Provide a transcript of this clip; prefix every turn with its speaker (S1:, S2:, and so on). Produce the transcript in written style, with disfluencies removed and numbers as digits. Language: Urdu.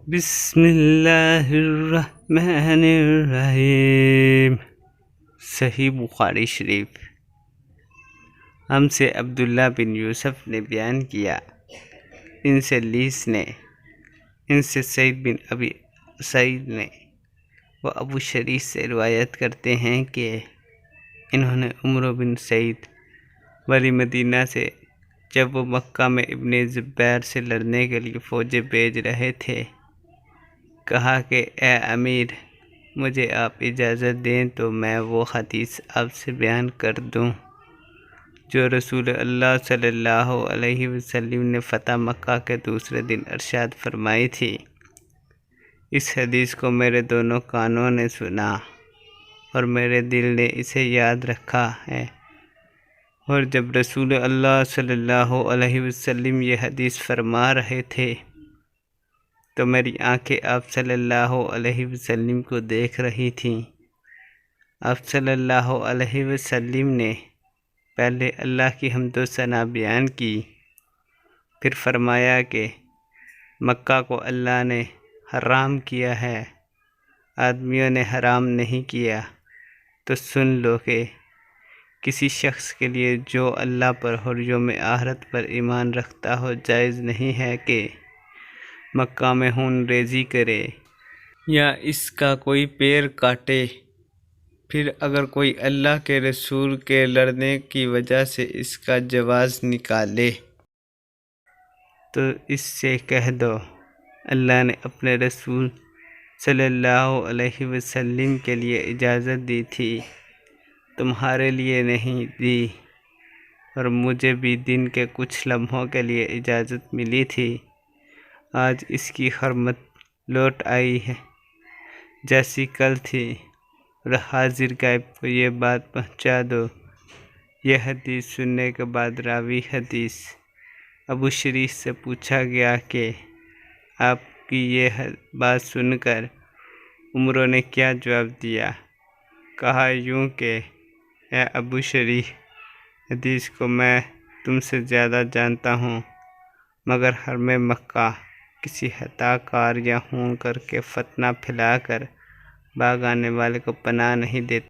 S1: بسم اللہ الرحمن الرحیم۔ صحیح بخاری شریف۔ ہم سے عبداللہ بن یوسف نے بیان کیا، ان سے لیث نے، ان سے سعید بن ابی سعید نے، وہ ابو شریح سے روایت کرتے ہیں کہ انہوں نے عمرو بن سعید ولی مدینہ سے، جب وہ مکہ میں ابن زبیر سے لڑنے کے لیے فوجیں بھیج رہے تھے، کہا کہ اے امیر، مجھے آپ اجازت دیں تو میں وہ حدیث آپ سے بیان کر دوں جو رسول اللہ صلی اللہ علیہ وسلم نے فتح مکہ کے دوسرے دن ارشاد فرمائی تھی۔ اس حدیث کو میرے دونوں کانوں نے سنا اور میرے دل نے اسے یاد رکھا ہے، اور جب رسول اللہ صلی اللہ علیہ وسلم یہ حدیث فرما رہے تھے تو میری آنکھیں آپ صلی اللہ علیہ وسلم کو دیکھ رہی تھیں۔ آپ صلی اللہ علیہ وسلم نے پہلے اللہ کی حمد و ثنا بیان کی، پھر فرمایا کہ مکہ کو اللہ نے حرام کیا ہے، آدمیوں نے حرام نہیں کیا، تو سن لو کہ کسی شخص کے لیے جو اللہ پر اور یوم آخرت پر ایمان رکھتا ہو جائز نہیں ہے کہ مکہ میں خون ریزی کرے یا اس کا کوئی پیر کاٹے، پھر اگر کوئی اللہ کے رسول کے لڑنے کی وجہ سے اس کا جواز نکالے تو اس سے کہہ دو، اللہ نے اپنے رسول صلی اللہ علیہ وسلم کے لیے اجازت دی تھی، تمہارے لیے نہیں دی، اور مجھے بھی دن کے کچھ لمحوں کے لیے اجازت ملی تھی، آج اس کی حرمت لوٹ آئی ہے جیسی کل تھی، اور حاضر غائب کو یہ بات پہنچا دو۔ یہ حدیث سننے کے بعد راوی حدیث ابو شریح سے پوچھا گیا کہ آپ کی یہ بات سن کر عمرو نے کیا جواب دیا؟ کہا یوں کہ اے ابو شریح، حدیث کو میں تم سے زیادہ جانتا ہوں، مگر حرم مکہ کسی خطا کار یا خون کر کے فتنہ پھیلا کر بھاگ آنے والے کو پناہ نہیں دیتا۔